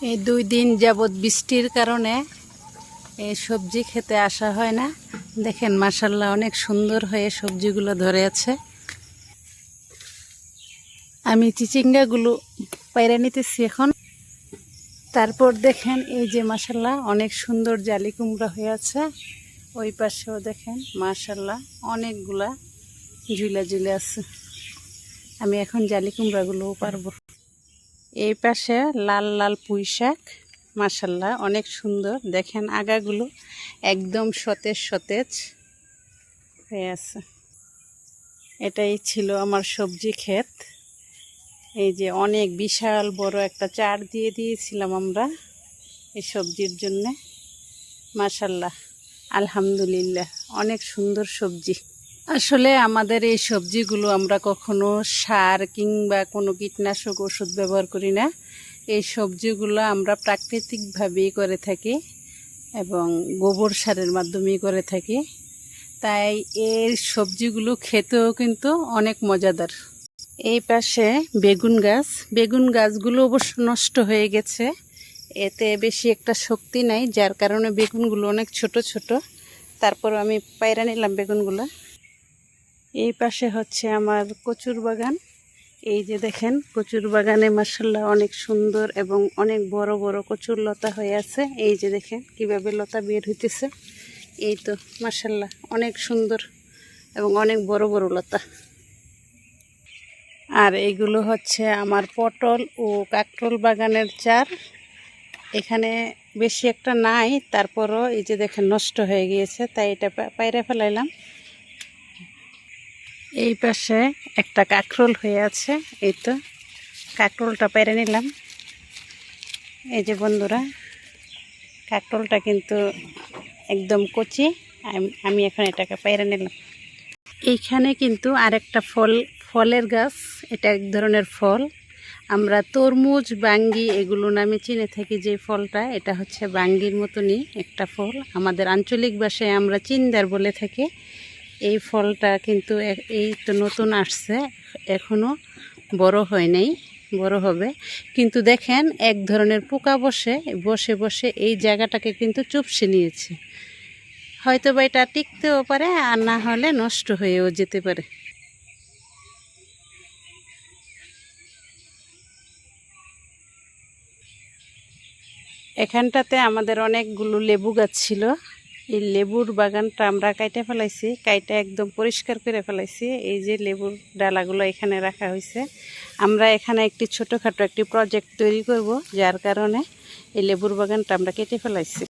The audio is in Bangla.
এই 2 দিন যাবৎ বৃষ্টির কারণে এই সবজি খেতে আসা হয় না। দেখেন মাশাআল্লাহ অনেক সুন্দর হয়ে সবজিগুলো ধরে আছে। আমি চিচিঙ্গাগুলো পায়রা নিতেছি এখন। তারপর দেখেন এই যে মাশাআল্লাহ অনেক সুন্দর জালি কুমড়া হয়ে আছে। ওই পাশেও দেখেন মাশাআল্লাহ অনেকগুলা ঝুলা ঝুলে আছে। আমি এখন জালি কুমড়াগুলোও পারবো। এই পাশে লাল লাল পুঁই শাক মাশাআল্লাহ অনেক সুন্দর। দেখেন আগাগুলো একদম সতেজ সতেজ হয়ে আছে। এটাই ছিল আমার সবজি ক্ষেত। এই যে অনেক বিশাল বড় একটা চার দিয়ে দিয়েছিলাম আমরা এই সবজির জন্য। মাশাআল্লাহ আলহামদুলিল্লাহ অনেক সুন্দর সবজি। আসলে আমাদের এই সবজিগুলো আমরা কখনো সার কিংবা কোনো কীটনাশক ওষুধ ব্যবহার করি না। এই সবজিগুলো আমরা প্রাকৃতিকভাবেই করে থাকি এবং গোবর সারের মাধ্যমেই করে থাকি। তাই এই সবজিগুলো খেতেও কিন্তু অনেক মজাদার। এই পাশে বেগুন গাছগুলো অবশ্য নষ্ট হয়ে গেছে। এতে বেশি একটা শক্তি নাই, যার কারণে বেগুনগুলো অনেক ছোট ছোট। তারপর আমি পায়রা নিলাম বেগুনগুলো। এই পাশে হচ্ছে আমার কচুর বাগান। এই যে দেখেন কচুর বাগানে মাশাআল্লাহ অনেক সুন্দর এবং অনেক বড় বড় কচুর লতা হয়ে আছে। এই যে দেখেন কিভাবে লতা বের হইতেছে। এই তো মাশাআল্লাহ অনেক সুন্দর এবং অনেক বড় বড় লতা। আর এইগুলো হচ্ছে আমার পটল ও কাঁকরোল বাগানের চার। এখানে বেশি একটা নাই, তারপরও এই যে দেখেন নষ্ট হয়ে গিয়েছে, তাই এটা পায়রা ফেলাইলাম। এই পাশে একটা কাঁকরোল হয়ে আছে। এই তো কাঁকরোলটা পেরে নিলাম। এই যে বন্ধুরা কাঁকরোলটা কিন্তু একদম কচি। আমি এখন এটাকে পেরে নিলাম। এইখানে কিন্তু আরেকটা ফলের গাছ। এটা এক ধরনের ফল। আমরা তরমুজ বাঙ্গি এগুলো নামে চিনে থাকি। যে ফলটা এটা হচ্ছে বাঙ্গির মতনই একটা ফল। আমাদের আঞ্চলিক ভাষায় আমরা চিন্দার বলে থাকি। এই ফলটা কিন্তু এই তো নতুন আসছে, এখনও বড় হয় নাই, বড় হবে। কিন্তু দেখেন এক ধরনের পোকা বসে বসে বসে এই জায়গাটাকে কিন্তু চুপসে নিয়েছে। হয়তো বা এটা টিকতেও পারে, আর না হলে নষ্ট হয়েও যেতে পারে। এখানটাতে আমাদের অনেকগুলো লেবু গাছ ছিল। এই লেবুর বাগানটা আমরা কাইটে ফেলাইছি, কাইটে একদম পরিষ্কার করে ফেলাইছি। এই যে লেবুর ডালাগুলো এখানে রাখা হয়েছে। আমরা এখানে একটি ছোটোখাটো একটি প্রজেক্ট তৈরি করব, যার কারণে এই লেবুর বাগানটা আমরা কেটে ফেলাইছি।